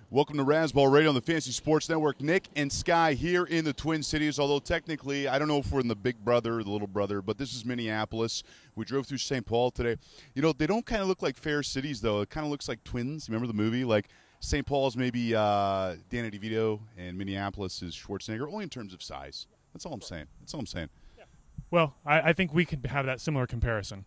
Welcome to Razzball Radio on the Fantasy Sports Network. Nick and Sky here in the Twin Cities, although technically, I don't know if we're in the big brother or the little brother, but this is Minneapolis. We drove through St. Paul today. You know, they don't kind of look like fair cities, though. It kind of looks like twins. Remember the movie? Like St. Paul's maybe Danny DeVito, and Minneapolis is Schwarzenegger, only in terms of size. That's all I'm saying. Yeah. Well, I think we could have that similar comparison.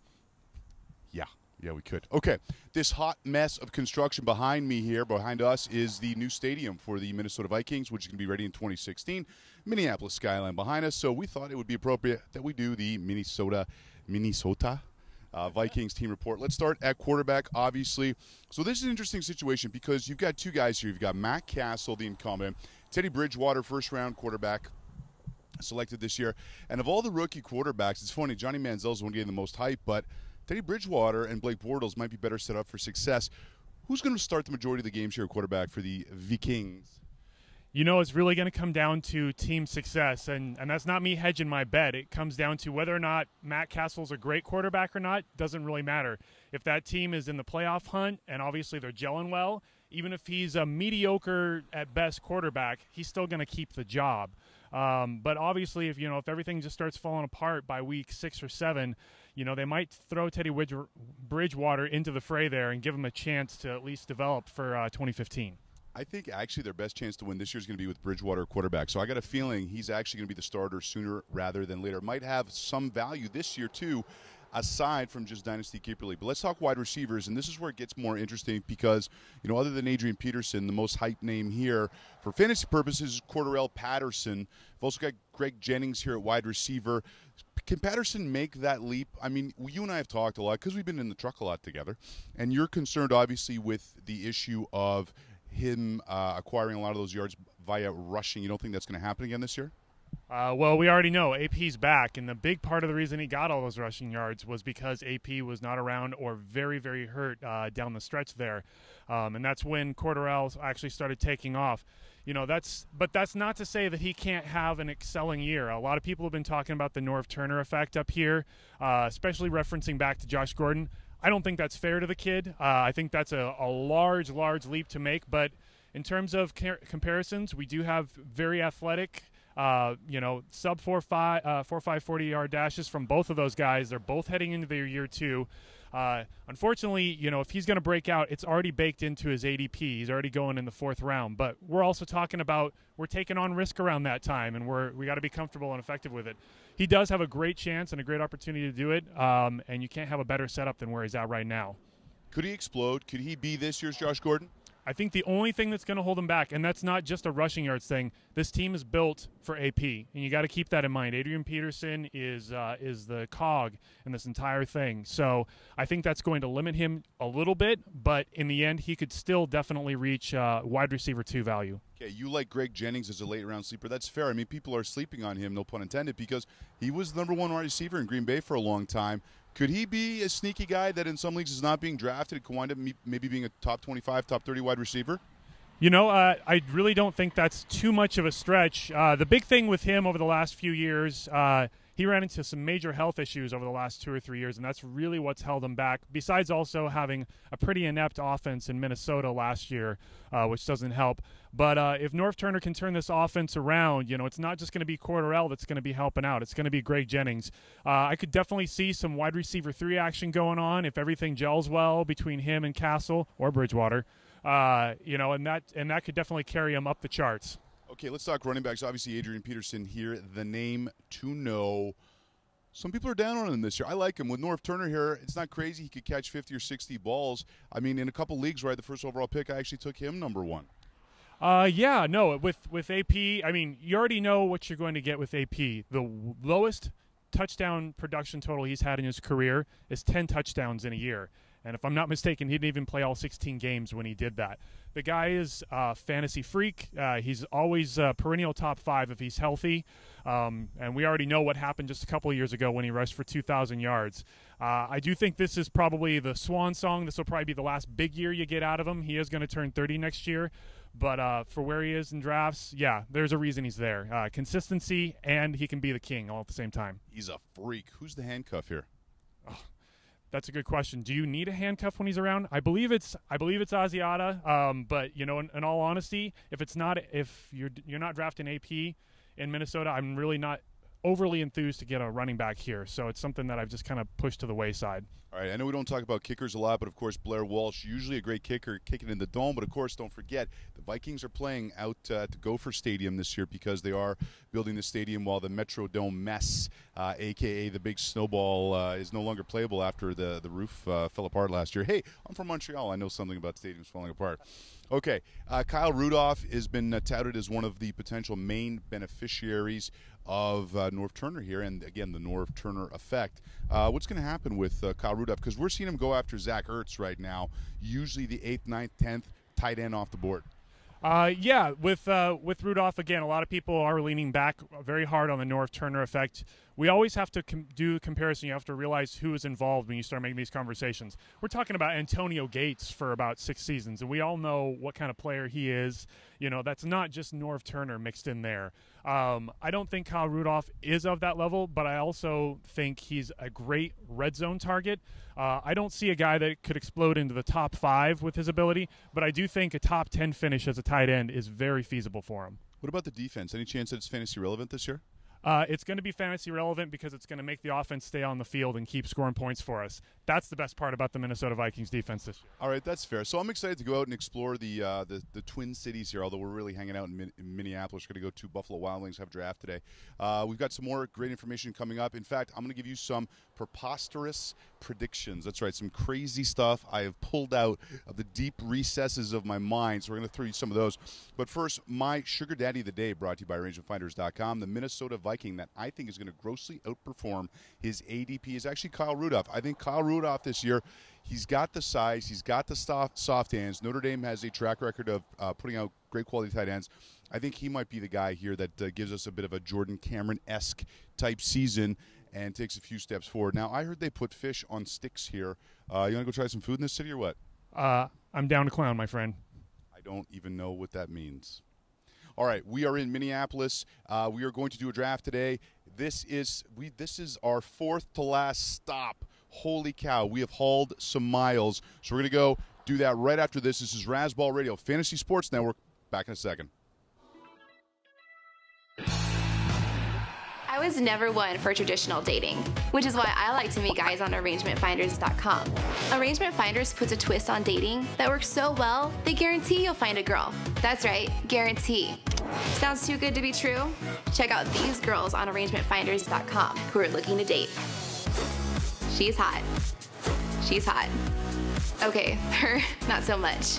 Yeah, we could. Okay, this hot mess of construction behind me here, behind us, is the new stadium for the Minnesota Vikings, which is going to be ready in 2016. Minneapolis skyline behind us, so we thought it would be appropriate that we do the Minnesota Vikings team report. Let's start at quarterback, obviously. So this is an interesting situation because you've got two guys here. You've got Matt Castle, the incumbent, Teddy Bridgewater, first-round quarterback, selected this year. And of all the rookie quarterbacks, it's funny, Johnny Manziel's the one getting the most hype, but Teddy Bridgewater and Blake Bortles might be better set up for success. Who's going to start the majority of the games here at quarterback for the Vikings? You know, it's really going to come down to team success, and that's not me hedging my bet. It comes down to whether or not Matt Castle's a great quarterback or not. Doesn't really matter. If that team is in the playoff hunt, and obviously they're gelling well, even if he's a mediocre at best quarterback, he's still going to keep the job. But obviously, if everything just starts falling apart by week 6 or 7, they might throw Teddy Bridgewater into the fray there and give him a chance to at least develop for 2015. I think actually their best chance to win this year is going to be with Bridgewater quarterback. So I got a feeling he's actually going to be the starter sooner rather than later. Might have some value this year too, aside from just Dynasty Keeper League. But let's talk wide receivers, and this is where it gets more interesting because, other than Adrian Peterson, the most hyped name here for fantasy purposes is Cordarrelle Patterson. We've also got Greg Jennings here at wide receiver. Can Patterson make that leap? I mean, you and I have talked a lot because we've been in the truck a lot together, and you're concerned, obviously, with the issue of him acquiring a lot of those yards via rushing. You don't think that's going to happen again this year? Well, we already know AP's back, and the big part of the reason he got all those rushing yards was because AP was not around or very, very hurt down the stretch there, and that's when Cordarrelle actually started taking off. But that's not to say that he can't have an excelling year. A lot of people have been talking about the Norv Turner effect up here, especially referencing back to Josh Gordon. I don't think that's fair to the kid. I think that's a large leap to make, but in terms of comparisons, we do have very athletic sub 4.5 40-yard dashes from both of those guys. They're both heading into their year 2. Unfortunately, if he's going to break out, it's already baked into his ADP. He's already going in the 4th round. But we're also talking about we're taking on risk around that time, and we got to be comfortable and effective with it. He does have a great chance and a great opportunity to do it, and you can't have a better setup than where he's at right now. Could he explode? Could he be this year's Josh Gordon? I think the only thing that's going to hold him back, and that's not just a rushing yards thing, this team is built for AP, and you got to keep that in mind. Adrian Peterson is the cog in this entire thing, so I think that's going to limit him a little bit, but in the end, he could still definitely reach wide receiver 2 value. Okay, you like Greg Jennings as a late-round sleeper. That's fair. I mean, people are sleeping on him, no pun intended, because he was the #1 wide receiver in Green Bay for a long time. Could he be a sneaky guy that in some leagues is not being drafted, could wind up maybe being a top 25, top 30 wide receiver? I really don't think that's too much of a stretch. The big thing with him over the last few years, he ran into some major health issues over the last 2 or 3 years, and that's really what's held him back, besides also having a pretty inept offense in Minnesota last year, which doesn't help. But if Norv Turner can turn this offense around, it's not just going to be Cordarrelle that's going to be helping out. It's going to be Greg Jennings. I could definitely see some wide receiver 3 action going on if everything gels well between him and Castle or Bridgewater, and that could definitely carry him up the charts. Okay, let's talk running backs. Obviously, Adrian Peterson here, the name to know. Some people are down on him this year. I like him. With Norv Turner here, it's not crazy. He could catch 50 or 60 balls. I mean, in a couple leagues where I had the first overall pick, I actually took him #1. With AP, I mean, you already know what you're going to get with AP. The lowest touchdown production total he's had in his career is 10 touchdowns in a year. And if I'm not mistaken, he didn't even play all 16 games when he did that. The guy is a fantasy freak. He's always perennial top 5 if he's healthy. And we already know what happened just a couple of years ago when he rushed for 2,000 yards. I do think this is probably the swan song. This will probably be the last big year you get out of him. He is going to turn 30 next year. But for where he is in drafts, yeah, there's a reason he's there. Consistency, and he can be the king all at the same time. He's a freak. Who's the handcuff here? Oh, That's a good question. Do you need a handcuff when he's around? I believe it's Asiata. But in all honesty, if you're not drafting AP in Minnesota, I'm really not overly enthused to get a running back here. So it's something that I've just kind of pushed to the wayside. All right, I know we don't talk about kickers a lot, but of course Blair Walsh, usually a great kicker, kicking in the dome. But of course, don't forget the Vikings are playing out at the Gopher Stadium this year because they are building the stadium while the Metrodome mess, aka the big snowball, is no longer playable after the roof fell apart last year. Hey, I'm from Montreal. I know something about stadiums falling apart. Okay, Kyle Rudolph has been touted as one of the potential main beneficiaries of Norv Turner here, and again, the Norv Turner effect. What's going to happen with Kyle Rudolph? Because we're seeing him go after Zach Ertz right now, usually the 8th, 9th, 10th tight end off the board. Yeah, with Rudolph, again, a lot of people are leaning back very hard on the Norv Turner effect. We always have to do a comparison. You have to realize who is involved when you start making these conversations. We're talking about Antonio Gates for about 6 seasons, and we all know what kind of player he is. That's not just Norv Turner mixed in there. I don't think Kyle Rudolph is of that level, but I also think he's a great red zone target. I don't see a guy that could explode into the top 5 with his ability, but I do think a top 10 finish as a tight end is very feasible for him. What about the defense? Any chance that it's fantasy relevant this year? It's going to be fantasy relevant because it's going to make the offense stay on the field and keep scoring points for us. That's the best part about the Minnesota Vikings defense this year. All right, that's fair. So I'm excited to go out and explore the Twin Cities here, although we're really hanging out in Minneapolis. We're going to go to Buffalo Wild Wings, have a draft today. We've got some more great information coming up. In fact, I'm going to give you some preposterous predictions. That's right, some crazy stuff I have pulled out of the deep recesses of my mind, so we're going to throw you some of those. But first, my sugar daddy of the day, brought to you by ArrangementFinders.com. The Minnesota Viking that I think is going to grossly outperform his ADP is actually Kyle Rudolph. I think Kyle Rudolph this year, he's got the size, he's got the soft hands. Notre Dame has a track record of putting out great quality tight ends. I think he might be the guy here that gives us a bit of a Jordan Cameron-esque type season and takes a few steps forward. Now, I heard they put fish on sticks here. You want to go try some food in this city or what? I'm down to clown, my friend. I don't even know what that means. All right, we are in Minneapolis. We are going to do a draft today. This is our 4th to last stop. Holy cow, we have hauled some miles. So we're going to go do that right after this. This is Razzball Radio, Fantasy Sports Network. Back in a second. I was never one for traditional dating, which is why I like to meet guys on ArrangementFinders.com. Arrangement Finders puts a twist on dating that works so well, they guarantee you'll find a girl. That's right, guarantee. Sounds too good to be true? Check out these girls on ArrangementFinders.com who are looking to date. She's hot. She's hot. Okay, her, not so much.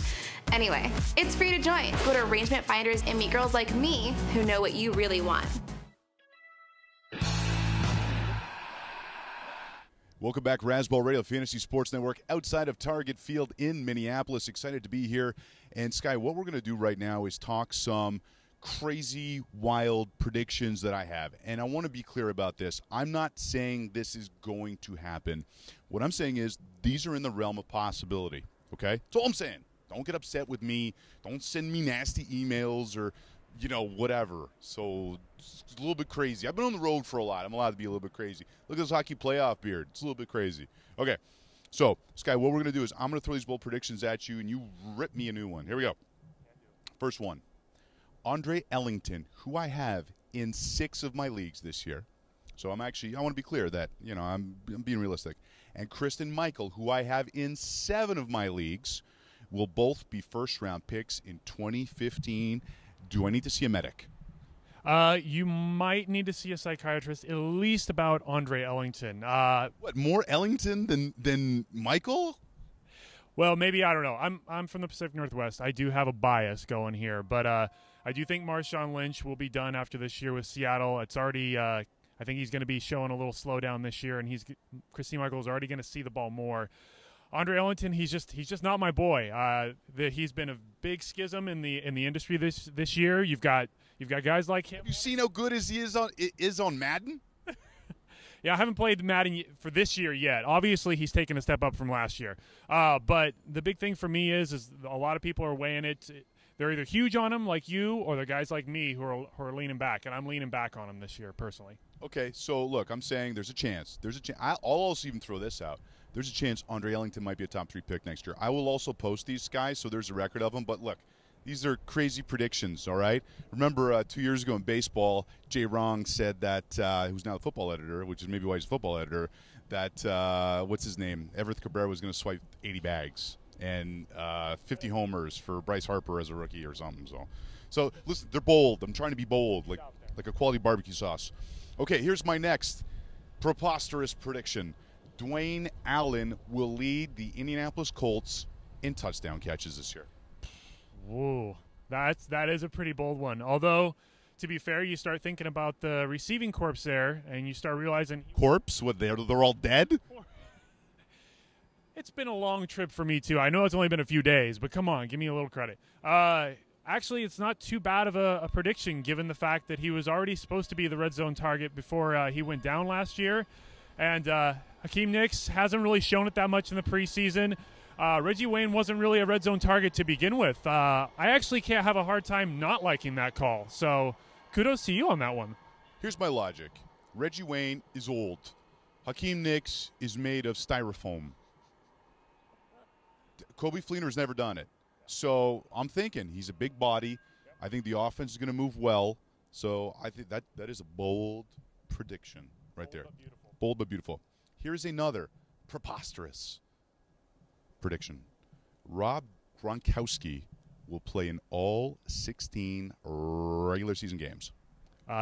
Anyway, it's free to join. Go to Arrangement Finders and meet girls like me who know what you really want. Welcome back, Razzball Radio, Fantasy Sports Network, outside of Target Field in Minneapolis. Excited to be here. And, Sky, what we're going to do right now is talk some crazy, wild predictions that I have. And I want to be clear about this. I'm not saying this is going to happen. What I'm saying is these are in the realm of possibility, okay? That's all I'm saying. Don't get upset with me. Don't send me nasty emails or, whatever. So it's a little bit crazy. I've been on the road for a lot. I'm allowed to be a little bit crazy. Look at this hockey playoff beard. It's a little bit crazy. Okay, so, Sky, what we're going to do is I'm going to throw these bold predictions at you, and you rip me a new one. Here we go. First one. Andre Ellington, who I have in 6 of my leagues this year. So I want to be clear that, I'm being realistic. And Kristen Michael, who I have in 7 of my leagues, will both be first-round picks in 2015. Do I need to see a medic? You might need to see a psychiatrist, at least about Andre Ellington. What, more Ellington than Michael? Well, maybe, I don't know. I'm from the Pacific Northwest. I do have a bias going here, but I do think Marshawn Lynch will be done after this year with Seattle. It's already, I think he's going to be showing a little slowdown this year, and Christine Michael is already going to see the ball more. Andre Ellington, he's just not my boy. He's been a big schism in the industry this year. You've got guys like him. Have you seen how good he is on Madden? Yeah, I haven't played Madden for this year yet. Obviously, he's taken a step up from last year. But the big thing for me is a lot of people are weighing it. They're either huge on him like you, or they're guys like me who are leaning back, and I'm leaning back on him this year personally. Okay, so look, I'm saying there's a chance. I'll also even throw this out. there's a chance Andre Ellington might be a top 3 pick next year. I will also post these guys, so there's a record of them. But look, these are crazy predictions, all right? Remember 2 years ago in baseball, Jay Wrong said that, who's now the football editor, which is maybe why he's a football editor, that, what's his name? Everett Cabrera was going to swipe 80 bags and 50 homers for Bryce Harper as a rookie or something. So listen, they're bold. I'm trying to be bold, like a quality barbecue sauce. Okay, here's my next preposterous prediction. Dwayne Allen will lead the Indianapolis Colts in touchdown catches this year. Whoa, that is a pretty bold one. Although, to be fair, you start thinking about the receiving corps there, and you start realizing corpse. What they're all dead. It's been a long trip for me too. I know it's only been a few days, but come on, give me a little credit. Actually, it's not too bad of a prediction given the fact that he was already supposed to be the red zone target before he went down last year, and Hakeem Nicks hasn't really shown it that much in the preseason. Reggie Wayne wasn't really a red zone target to begin with. I actually can't have a hard time not liking that call. So kudos to you on that one. Here's my logic. Reggie Wayne is old. Hakeem Nicks is made of styrofoam. Kobe Fleener's never done it. So I'm thinking he's a big body. I think the offense is going to move well. So I think that is a bold prediction right there. Bold but beautiful. Here's another preposterous prediction. Rob Gronkowski will play in all 16 regular season games.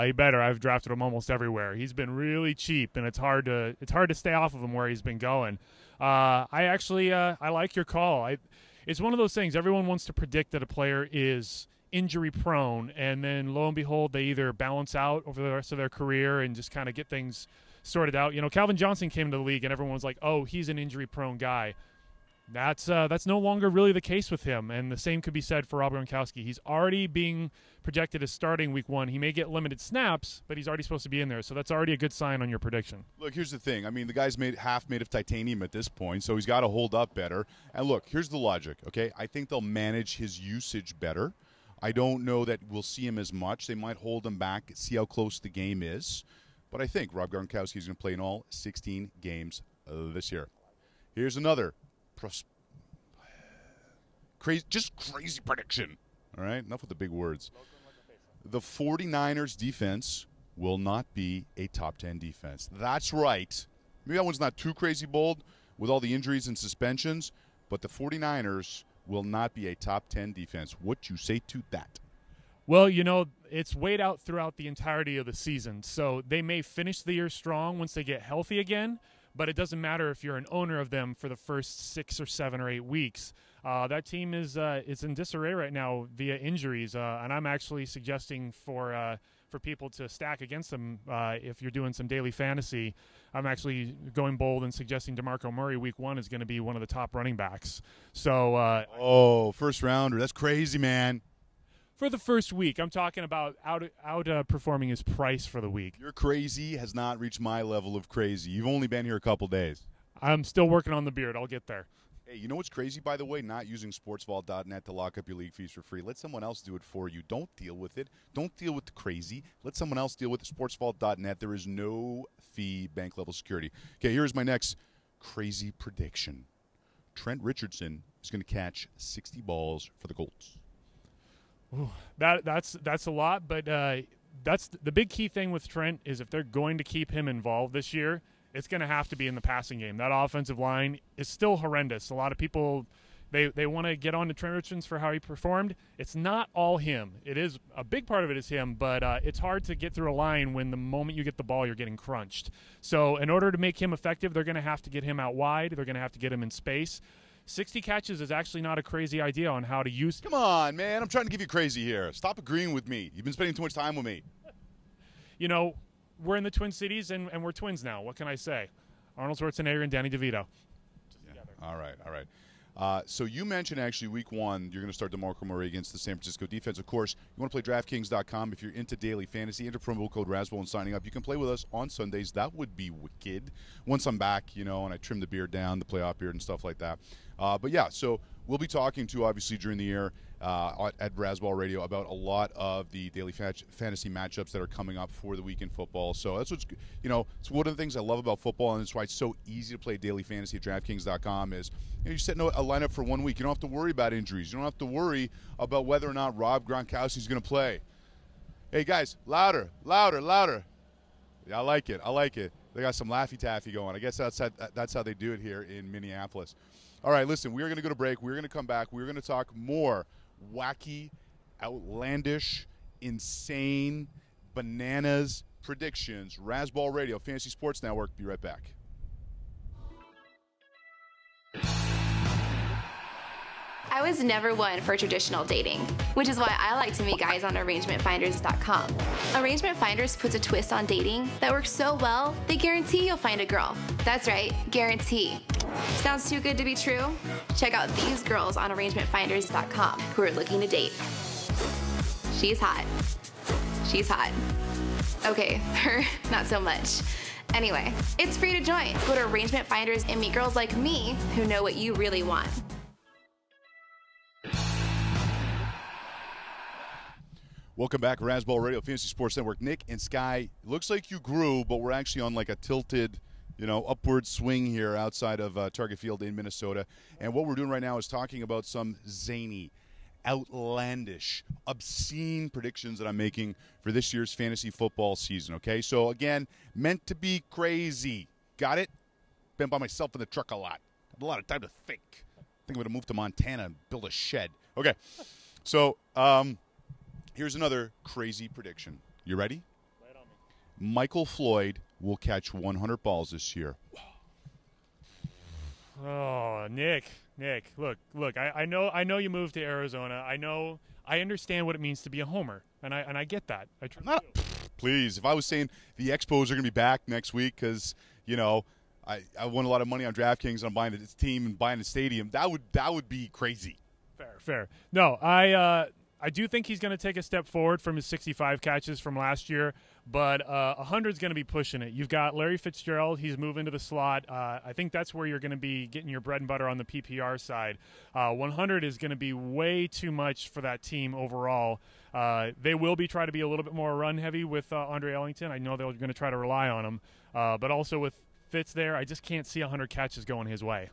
He better. I've drafted him almost everywhere. He's been really cheap, and it's hard to stay off of him where he's been going. I like your call. It's one of those things. Everyone wants to predict that a player is injury prone, and then lo and behold, they either balance out over the rest of their career and just kind of get things sorted out. You know, Calvin Johnson came into the league, and everyone was like, "Oh, he's an injury prone guy." That's no longer really the case with him, and the same could be said for Rob Gronkowski. He's already being projected as starting week 1. He may get limited snaps, but he's already supposed to be in there, so that's already a good sign on your prediction. Look, here's the thing. I mean, the guy's half made of titanium at this point, so he's got to hold up better. And look, here's the logic, okay? I think they'll manage his usage better. I don't know that we'll see him as much. They might hold him back, see how close the game is. But I think Rob Gronkowski is going to play in all 16 games this year. Here's another crazy prediction. All right, enough with the big words. The 49ers defense will not be a top 10 defense. That's right. Maybe that one's not too crazy bold with all the injuries and suspensions, but the 49ers will not be a top 10 defense. What you say to that? Well, you know, it's weighed out throughout the entirety of the season, so they may finish the year strong once they get healthy again, but it doesn't matter if you're an owner of them for the first 6 or 7 or 8 weeks. That team is in disarray right now via injuries, and I'm actually suggesting for people to stack against them if you're doing some daily fantasy. I'm actually going bold and suggesting DeMarco Murray week 1 is going to be one of the top running backs. So, first rounder, that's crazy, man. For the first week, I'm talking about outperforming his price for the week. Your crazy has not reached my level of crazy. You've only been here a couple days. I'm still working on the beard. I'll get there. Hey, you know what's crazy, by the way? Not using sportsvault.net to lock up your league fees for free. Let someone else do it for you. Don't deal with it. Don't deal with the crazy. Let someone else deal with the sportsvault.net. There is no fee bank-level security. Okay, here's my next crazy prediction. Trent Richardson is going to catch 60 balls for the Colts. Ooh, that's a lot, but that's the big key thing with Trent is if they're going to keep him involved this year, it's going to have to be in the passing game. That offensive line is still horrendous. A lot of people, they want to get on to Trent Richardson for how he performed. It's not all him. It is a big part of it is him, but it's hard to get through a line when the moment you get the ball, you're getting crunched. So in order to make him effective, they're going to have to get him out wide. They're going to have to get him in space. 60 catches is actually not a crazy idea on how to use. Come on, man. I'm trying to give you crazy here. Stop agreeing with me. You've been spending too much time with me. You know, we're in the Twin Cities, and we're twins now. What can I say? Arnold Schwarzenegger and Danny DeVito. Yeah. All right. So you mentioned actually week 1, you're going to start DeMarco Murray against the San Francisco defense. Of course, you want to play DraftKings.com. If you're into daily fantasy, enter promo code Razzball and signing up. You can play with us on Sundays. That would be wicked. Once I'm back, and I trim the beard down, the playoff beard and stuff like that. But yeah, so we'll be talking to, obviously, during the year at Razzball Radio about a lot of the daily fantasy matchups that are coming up for the week in football. So that's what's, it's one of the things I love about football, and it's why it's so easy to play daily fantasy at DraftKings.com is you're setting a lineup for 1 week. You don't have to worry about injuries. You don't have to worry about whether or not Rob Gronkowski is going to play. Hey, guys, louder, louder, louder. Yeah, I like it. I like it. They got some Laffy Taffy going. I guess that's how they do it here in Minneapolis. All right, listen, we're going to go to break. We're going to come back. We're going to talk more wacky, outlandish, insane, bananas predictions. Razzball Radio, Fantasy Sports Network. Be right back. I was never one for traditional dating, which is why I like to meet guys on ArrangementFinders.com. Arrangement Finders puts a twist on dating that works so well, they guarantee you'll find a girl. That's right, guarantee. Sounds too good to be true? Check out these girls on ArrangementFinders.com who are looking to date. She's hot. She's hot. Okay, her, not so much. Anyway, it's free to join. Go to Arrangement Finders and meet girls like me who know what you really want. Welcome back, Razzball Radio, Fantasy Sports Network. Nick and Sky, looks like you grew, but we're actually on like a tilted, upward swing here outside of Target Field in Minnesota. And what we're doing right now is talking about some zany, outlandish, obscene predictions that I'm making for this year's fantasy football season, okay? So, again, meant to be crazy. Got it? Been by myself in the truck a lot. Had a lot of time to think. I think I'm going to move to Montana and build a shed. Okay, so here's another crazy prediction. You ready? Lay it on me. Michael Floyd will catch 100 balls this year. Oh, Nick, look. I know you moved to Arizona. I understand what it means to be a homer, and I get that. Please, if I was saying the Expos are going to be back next week because I won a lot of money on DraftKings and I'm buying this team and buying the stadium, that would be crazy. Fair. No, I do think he's going to take a step forward from his 65 catches from last year, but 100 is going to be pushing it. You've got Larry Fitzgerald. He's moving to the slot. I think that's where you're going to be getting your bread and butter on the PPR side. 100 is going to be way too much for that team overall. They will be trying to be a little bit more run-heavy with Andre Ellington. I know they're going to try to rely on him, but also with Fitz there, I just can't see 100 catches going his way.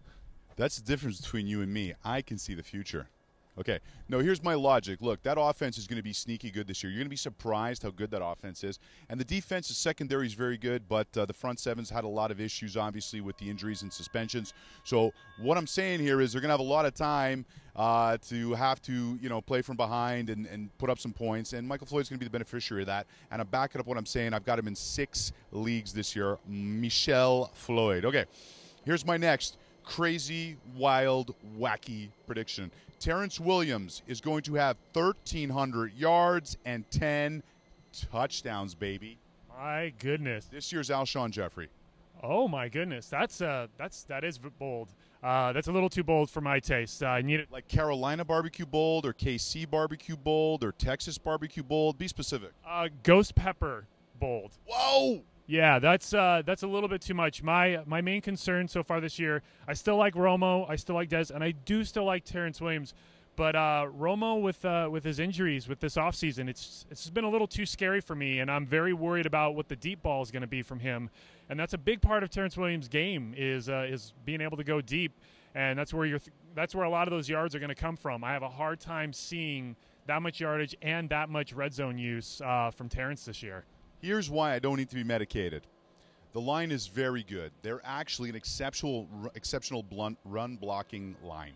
That's the difference between you and me. I can see the future. Okay. No, here's my logic. Look, that offense is going to be sneaky good this year. You're going to be surprised how good that offense is. And the defense's secondary is very good, but the front seven's had a lot of issues, obviously, with the injuries and suspensions. So what I'm saying here is they're going to have a lot of time to have to, play from behind and put up some points. And Michael Floyd's going to be the beneficiary of that. And I'm backing up what I'm saying. I've got him in 6 leagues this year. Michel Floyd. Okay. Here's my next crazy, wild, wacky prediction. Terrence Williams is going to have 1,300 yards and 10 touchdowns, baby. My goodness. This year's Alshon Jeffrey. Oh my goodness, that is bold. That's a little too bold for my taste. I need it like Carolina barbecue bold, or KC barbecue bold, or Texas barbecue bold. Be specific. Ghost pepper bold. Whoa. Yeah, that's a little bit too much. My main concern so far this year, I still like Romo, I still like Dez, and I do still like Terrence Williams. But Romo with his injuries with this offseason, it's been a little too scary for me, and I'm very worried about what the deep ball is going to be from him. And that's a big part of Terrence Williams' game is being able to go deep, and that's where a lot of those yards are going to come from. I have a hard time seeing that much yardage and that much red zone use from Terrence this year. Here's why I don't need to be medicated. The line is very good. They're actually an exceptional blunt run blocking line.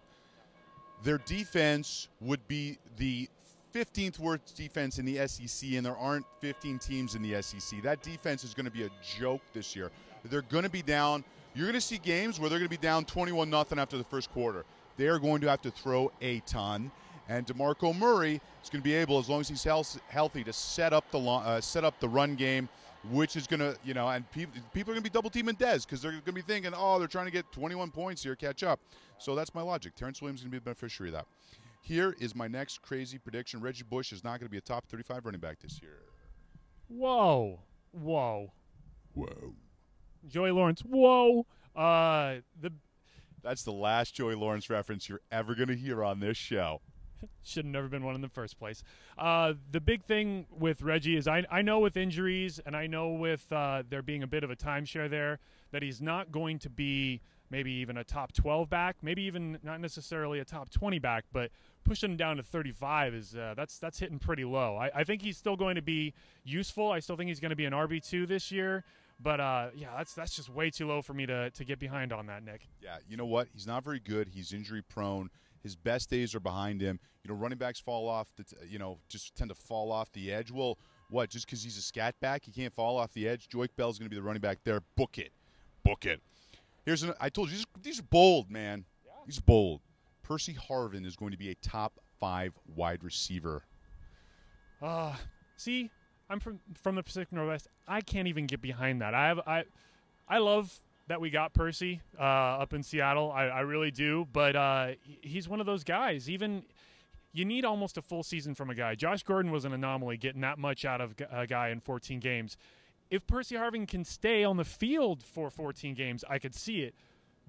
Their defense would be the 15th worst defense in the SEC, and there aren't 15 teams in the SEC. That defense is going to be a joke this year. They're going to be down. You're going to see games where they're going to be down 21-0 after the first quarter. They are going to have to throw a ton. And DeMarco Murray is going to be able, as long as he's healthy, to set up the run game, which is going to, and people are going to be double teaming Dez because they're going to be thinking, they're trying to get 21 points here, catch up. So that's my logic. Terrence Williams is going to be the beneficiary of that. Here is my next crazy prediction. Reggie Bush is not going to be a top 35 running back this year. Whoa. Joey Lawrence. Whoa. That's the last Joey Lawrence reference you're ever going to hear on this show. Should have never been one in the first place. The big thing with Reggie is I know with injuries and I know with there being a bit of a timeshare there that he's not going to be maybe even a top 12 back, maybe even not necessarily a top 20 back, but pushing him down to 35 is that's hitting pretty low. I think he's still going to be useful. I still think he's going to be an RB2 this year. But, yeah, that's just way too low for me to get behind on that, Nick. Yeah, you know what? He's not very good. He's injury-prone. His best days are behind him. Running backs fall off, just tend to fall off the edge. Well, what, just because he's a scat back, he can't fall off the edge? Joique Bell's going to be the running back there. Book it. Book it. I told you, these are bold, man. Yeah. These are bold. Percy Harvin is going to be a top 5 wide receiver. See, I'm from the Pacific Northwest. I can't even get behind that. I love that we got Percy up in Seattle. I really do. But he's one of those guys. Even you need almost a full season from a guy. Josh Gordon was an anomaly getting that much out of a guy in 14 games. If Percy Harvin can stay on the field for 14 games, I could see it.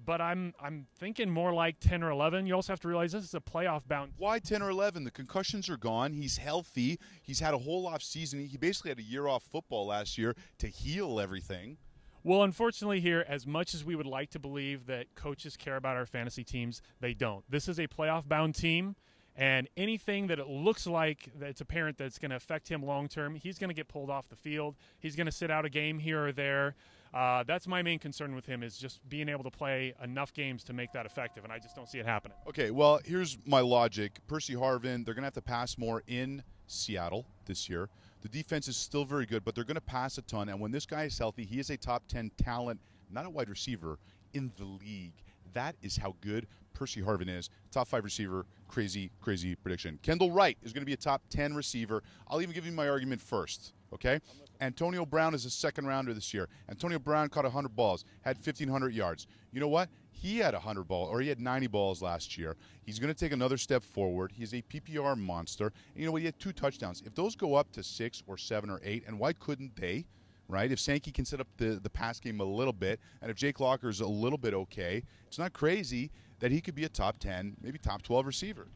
But I'm thinking more like 10 or 11. You also have to realize this is a playoff bound. Why 10 or 11? The concussions are gone. He's healthy. He's had a whole off season. He basically had a year off football last year to heal everything. Well, unfortunately here, as much as we would like to believe that coaches care about our fantasy teams, they don't. This is a playoff bound team, and anything that it looks like that it's apparent that it's going to affect him long term, he's going to get pulled off the field. He's going to sit out a game here or there. That's my main concern with him, is just being able to play enough games to make that effective, and I just don't see it happening. Okay, well, here's my logic. Percy Harvin, they're going to have to pass more in Seattle this year. The defense is still very good, but they're going to pass a ton, and when this guy is healthy, he is a top 10 talent, not a wide receiver, in the league. That is how good Percy Harvin is. Top 5 receiver, crazy, crazy prediction. Kendall Wright is going to be a top 10 receiver. I'll even give you my argument first, okay? Antonio Brown is a second-rounder this year. Antonio Brown caught 100 balls, had 1,500 yards. You know what? He had 100 balls, or he had 90 balls last year. He's going to take another step forward. He's a PPR monster. And you know what? He had 2 touchdowns. If those go up to 6 or 7 or 8, and why couldn't they, right? If Sankey can set up the pass game a little bit, and if Jake Locker's a little bit okay, it's not crazy that he could be a top 10, maybe top 12 receiver.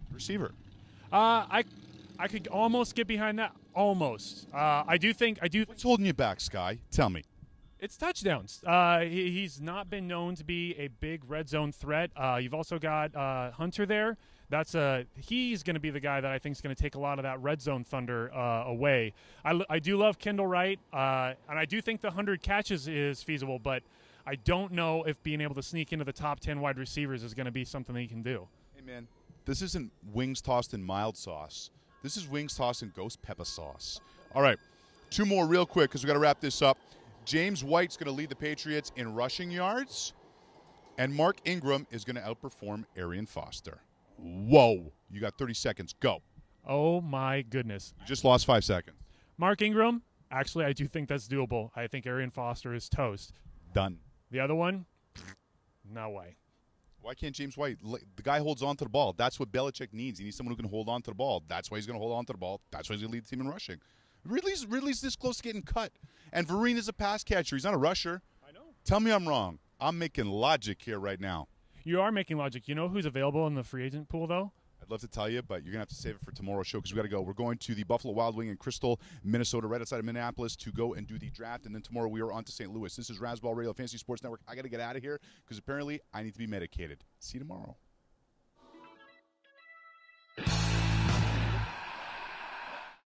I could almost get behind that. Almost. I do. What's holding you back, Sky? Tell me. It's touchdowns. He's not been known to be a big red zone threat. You've also got Hunter there. He's going to be the guy that I think is going to take a lot of that red zone thunder away. I do love Kendall Wright, and I do think the 100 catches is feasible, but I don't know if being able to sneak into the top 10 wide receivers is going to be something that he can do. Hey, man, this isn't wings tossed in mild sauce. This is wings tossed in ghost pepper sauce. All right, 2 more real quick because we got to wrap this up. James White's going to lead the Patriots in rushing yards, and Mark Ingram is going to outperform Arian Foster. Whoa. You got 30 seconds. Go. Oh, my goodness. You just lost 5 seconds. Mark Ingram, actually, I do think that's doable. I think Arian Foster is toast. Done. The other one, no way. Why can't James White? The guy holds on to the ball. That's what Belichick needs. He needs someone who can hold on to the ball. That's why he's going to hold on to the ball. That's why he's going to lead the team in rushing. Ridley's this close to getting cut. And Vereen is a pass catcher. He's not a rusher. I know. Tell me I'm wrong. I'm making logic here right now. You are making logic. You know who's available in the free agent pool, though? I'd love to tell you, but you're going to have to save it for tomorrow's show because we got to go. We're going to the Buffalo Wild Wing in Crystal, Minnesota, right outside of Minneapolis to go and do the draft. And then tomorrow we are on to St. Louis. This is Razzball Radio Fantasy Sports Network. I got to get out of here because apparently I need to be medicated. See you tomorrow.